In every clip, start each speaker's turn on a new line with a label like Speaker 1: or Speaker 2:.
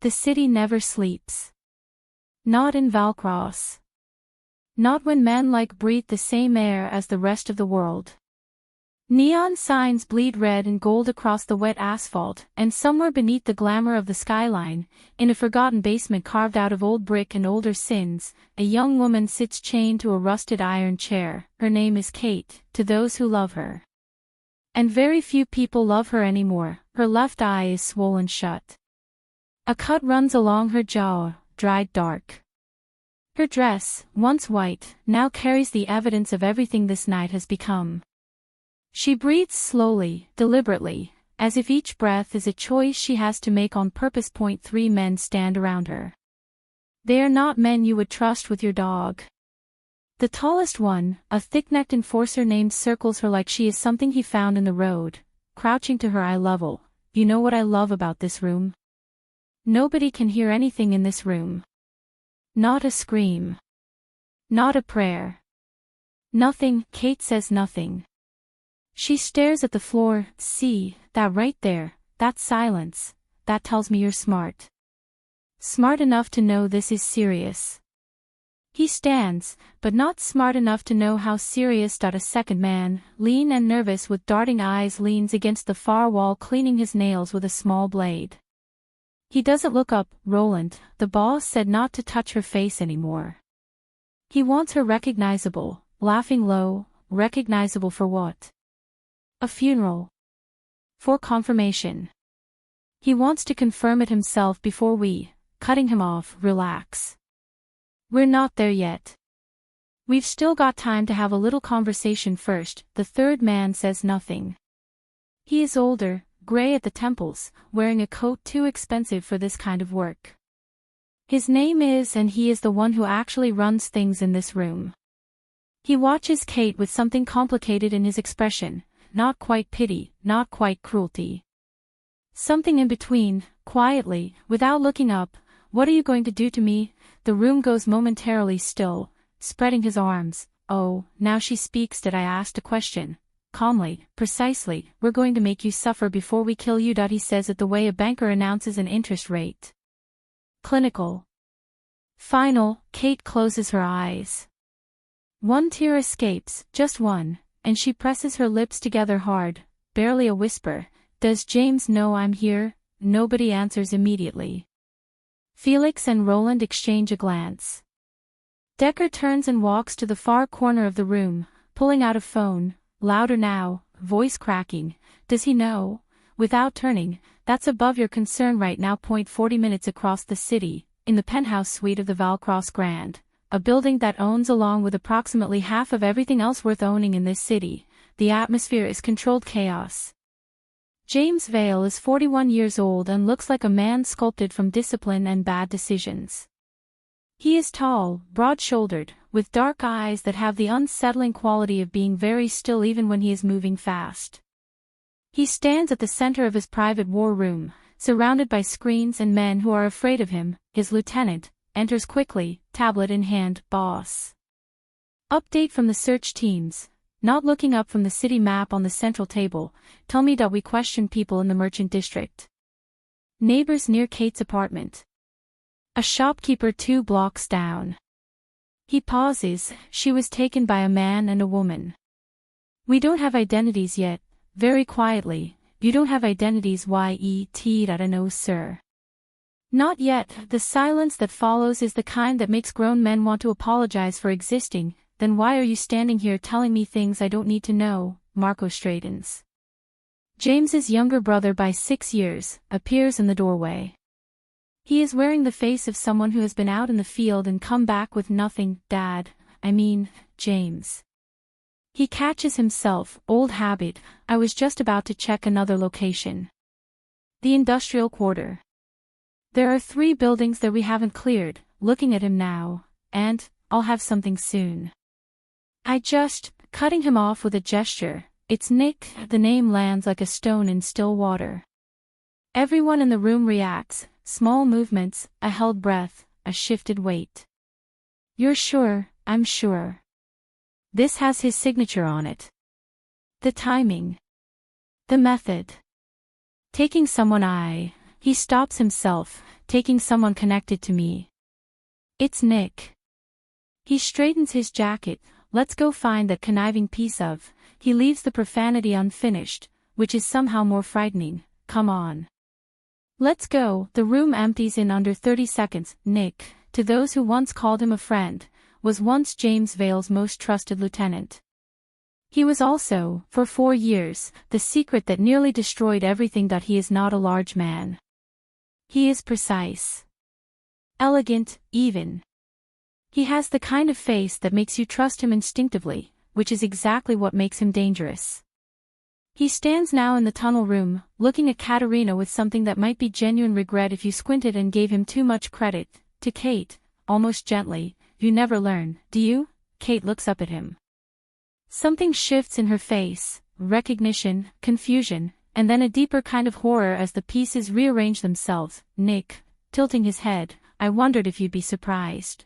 Speaker 1: The city never sleeps. Not in Valcross. Not when men breathe the same air as the rest of the world. Neon signs bleed red and gold across the wet asphalt, and somewhere beneath the glamour of the skyline, in a forgotten basement carved out of old brick and older sins, a young woman sits chained to a rusted iron chair. Her name is Kate, to those who love her. And very few people love her anymore. Her left eye is swollen shut. A cut runs along her jaw, dried dark. Her dress, once white, now carries the evidence of everything this night has become. She breathes slowly, deliberately, as if each breath is a choice she has to make on purpose. 3 men stand around her. They are not men you would trust with your dog. The tallest one, a thick-necked enforcer named, circles her like she is something he found in the road, crouching to her eye level. You know what I love about this room? Nobody can hear anything in this room. Not a scream. Not a prayer. Nothing. Kate says nothing. She stares at the floor. See, that right there, that silence, that tells me you're smart. Smart enough to know this is serious. He stands, but not smart enough to know how serious. A second man, lean and nervous with darting eyes, leans against the far wall, cleaning his nails with a small blade. He doesn't look up. Roland, the boss, said not to touch her face anymore. He wants her recognizable, laughing low. Recognizable for what? A funeral. For confirmation. He wants to confirm it himself before we, cutting him off. Relax. We're not there yet. We've still got time to have a little conversation first. The third man says nothing. He is older, gray at the temples, wearing a coat too expensive for this kind of work. His name is, and he is the one who actually runs things in this room. He watches Kate with something complicated in his expression, not quite pity, not quite cruelty. Something in between, quietly, without looking up. What are you going to do to me? The room goes momentarily still, spreading his arms. Oh, now she speaks. Did I ask a question? Calmly, precisely. We're going to make you suffer before we kill you. He says it the way a banker announces an interest rate. Clinical. Final. Kate closes her eyes. One tear escapes, just one, and she presses her lips together hard, barely a whisper. Does James know I'm here? Nobody answers immediately. Felix and Roland exchange a glance. Decker turns and walks to the far corner of the room, pulling out a phone, louder now, voice cracking. Does he know? Without turning, that's above your concern right now. 40 minutes across the city, in the penthouse suite of the Valcross Grand, a building that owns along with approximately half of everything else worth owning in this city, the atmosphere is controlled chaos. James Vale is 41 years old and looks like a man sculpted from discipline and bad decisions. He is tall, broad-shouldered, with dark eyes that have the unsettling quality of being very still even when he is moving fast. He stands at the center of his private war room, surrounded by screens and men who are afraid of him. His lieutenant enters quickly, tablet in hand. Boss. Update from the search teams. Not looking up from the city map on the central table. Tell me that we questioned people in the merchant district. Neighbors near Kate's apartment. A shopkeeper 2 blocks down. He pauses. She was taken by a man and a woman. We don't have identities yet. Very quietly. You don't have identities yet? I don't know, sir. Not yet. The silence that follows is the kind that makes grown men want to apologize for existing. Then why are you standing here telling me things I don't need to know? Marco straightens. James's younger brother by 6 years appears in the doorway. He is wearing the face of someone who has been out in the field and come back with nothing. Dad, I mean, James. He catches himself. Old habit. I was just about to check another location. The industrial quarter. There are 3 buildings that we haven't cleared. Looking at him now. And, I'll have something soon. Cutting him off with a gesture. It's Nick. The name lands like a stone in still water. Everyone in the room reacts. Small movements, a held breath, a shifted weight. You're sure? I'm sure. This has his signature on it. The timing. The method. Taking someone He stops himself, taking someone connected to me. It's Nick. He straightens his jacket. Let's go find that conniving piece of. He leaves the profanity unfinished, which is somehow more frightening. Come on. Let's go. The room empties in under 30 seconds. Nick, to those who once called him a friend, was once James Vale's most trusted lieutenant. He was also, for 4 years, the secret that nearly destroyed everything. That he is not a large man. He is precise. Elegant, even. He has the kind of face that makes you trust him instinctively, which is exactly what makes him dangerous. He stands now in the tunnel room, looking at Katerina with something that might be genuine regret if you squinted and gave him too much credit. To Kate, almost gently, you never learn, do you? Kate looks up at him. Something shifts in her face, recognition, confusion, and then a deeper kind of horror as the pieces rearrange themselves. Nick, tilting his head, I wondered if you'd be surprised.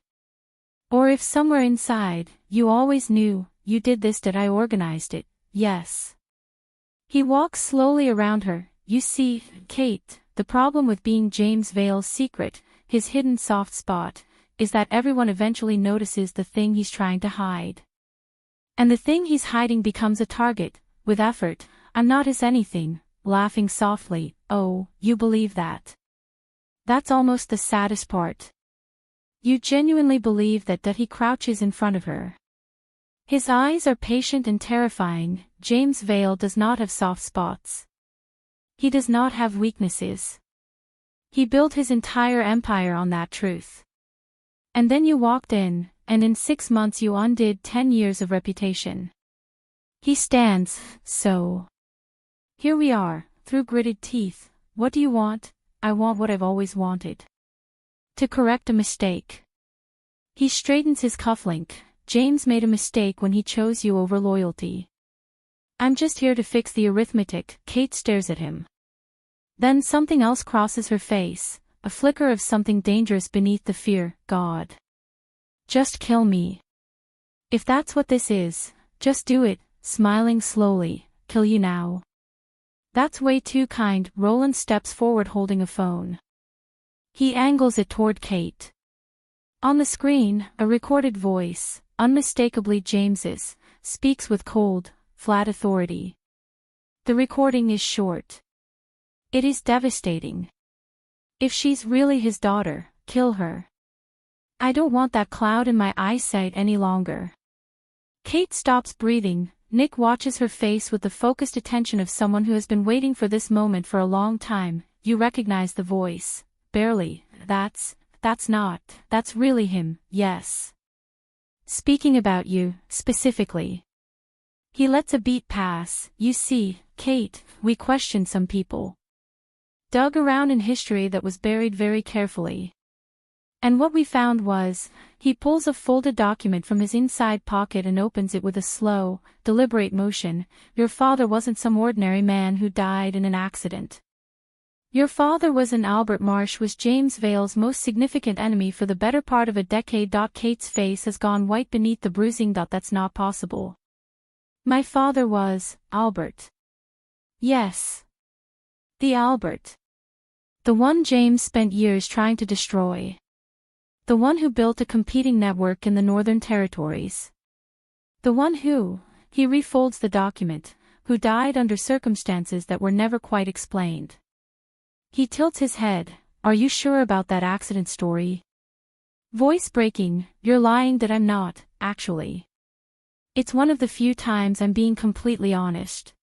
Speaker 1: Or if somewhere inside, you always knew, you did this, that I organized it. Yes. He walks slowly around her. You see, Kate, the problem with being James Vale's secret, his hidden soft spot, is that everyone eventually notices the thing he's trying to hide. And the thing he's hiding becomes a target. With effort, I'm not his anything, laughing softly. Oh, you believe that? That's almost the saddest part. You genuinely believe that he crouches in front of her. His eyes are patient and terrifying. James Vale does not have soft spots. He does not have weaknesses. He built his entire empire on that truth. And then you walked in, and in 6 months you undid 10 years of reputation. He stands, so. Here we are, through gritted teeth. What do you want? I want what I've always wanted. To correct a mistake. He straightens his cufflink. James made a mistake when he chose you over loyalty. I'm just here to fix the arithmetic. Kate stares at him. Then something else crosses her face, a flicker of something dangerous beneath the fear. God. Just kill me. If that's what this is, just do it, smiling slowly. Kill you now. That's way too kind. Roland steps forward holding a phone. He angles it toward Kate. On the screen, a recorded voice, unmistakably James's, speaks with cold, flat authority. The recording is short. It is devastating. If she's really his daughter, kill her. I don't want that cloud in my eyesight any longer. Kate stops breathing. Nick watches her face with the focused attention of someone who has been waiting for this moment for a long time. You recognize the voice. Barely. That's really him, yes. Speaking about you, specifically. He lets a beat pass. You see, Kate, we questioned some people. Dug around in history that was buried very carefully. And what we found was, he pulls a folded document from his inside pocket and opens it with a slow, deliberate motion. Your father wasn't some ordinary man who died in an accident. Your father was Albert Marsh was James Vale's most significant enemy for the better part of a decade. Kate's face has gone white beneath the bruising. That's not possible. My father was, Albert. Yes. The Albert. The one James spent years trying to destroy. The one who built a competing network in the Northern Territories. The one who, he refolds the document, who died under circumstances that were never quite explained. He tilts his head. Are you sure about that accident story? Voice breaking. You're lying. That I'm not, actually. It's one of the few times I'm being completely honest.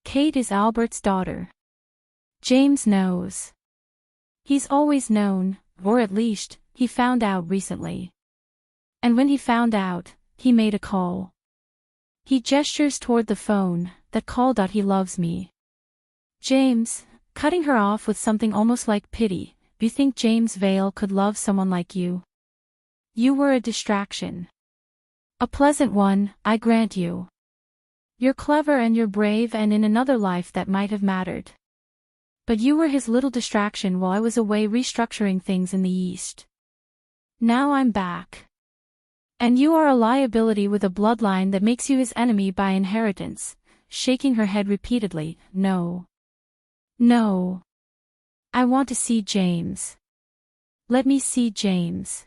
Speaker 1: Kate is Albert's daughter. James knows. He's always known, or at least, he found out recently. And when he found out, he made a call. He gestures toward the phone. That call. He loves me. James, cutting her off with something almost like pity. You think James Vale could love someone like you? You were a distraction. A pleasant one, I grant you. You're clever and you're brave, and in another life that might have mattered. But you were his little distraction while I was away restructuring things in the East. Now I'm back. And you are a liability with a bloodline that makes you his enemy by inheritance. Shaking her head repeatedly. No. No. I want to see James. Let me see James.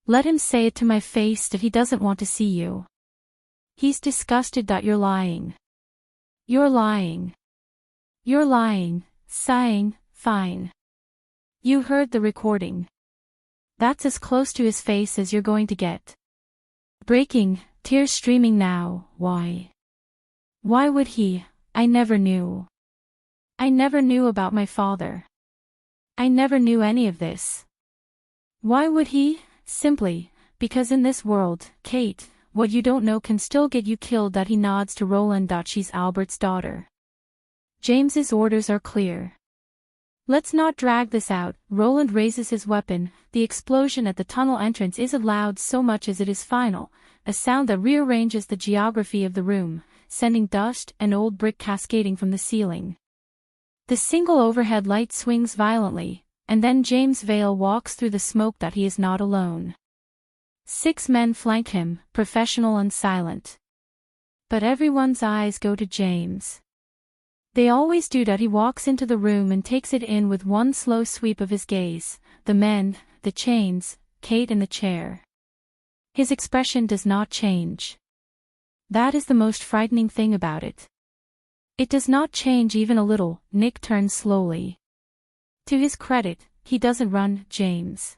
Speaker 1: Let him say it to my face that he doesn't want to see you. He's disgusted that you're lying. You're lying. You're lying, sighing, fine. You heard the recording. That's as close to his face as you're going to get. Breaking, tears streaming now, why? Why would he? I never knew. I never knew about my father. I never knew any of this. Why would he? Simply, because in this world, Kate, what you don't know can still get you killed. That he nods to Roland. She's Albert's daughter. James's orders are clear. Let's not drag this out. Roland raises his weapon. The explosion at the tunnel entrance isn't loud so much as it is final, a sound that rearranges the geography of the room, sending dust and old brick cascading from the ceiling. The single overhead light swings violently, and then James Vale walks through the smoke. That he is not alone. 6 men flank him, professional and silent. But everyone's eyes go to James. They always do. That he walks into the room and takes it in with one slow sweep of his gaze, the men, the chains, Kate and the chair. His expression does not change. That is the most frightening thing about it. It does not change even a little. Nick turns slowly. To his credit, he doesn't run, James.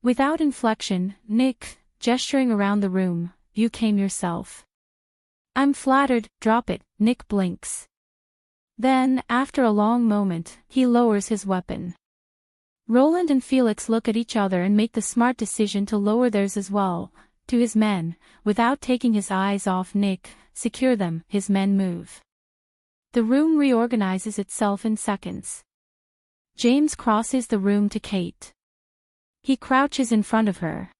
Speaker 1: Without inflection, Nick, gesturing around the room, you came yourself. I'm flattered, drop it. Nick blinks. Then, after a long moment, he lowers his weapon. Roland and Felix look at each other and make the smart decision to lower theirs as well. To his men, without taking his eyes off Nick, secure them. His men move. The room reorganizes itself in seconds. James crosses the room to Kate. He crouches in front of her.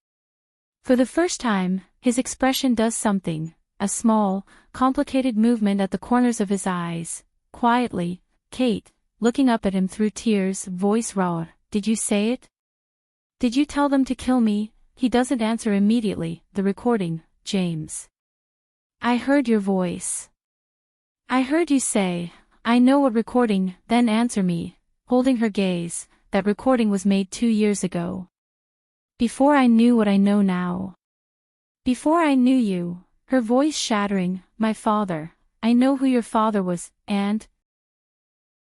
Speaker 1: For the first time, his expression does something, a small, complicated movement at the corners of his eyes. Quietly, Kate, looking up at him through tears, voice raw, did you say it? Did you tell them to kill me? He doesn't answer immediately. The recording, James. I heard your voice. I heard you say, I know what recording. Then answer me, holding her gaze, that recording was made 2 years ago. Before I knew what I know now. Before I knew you, her voice shattering, my father. I know who your father was, and,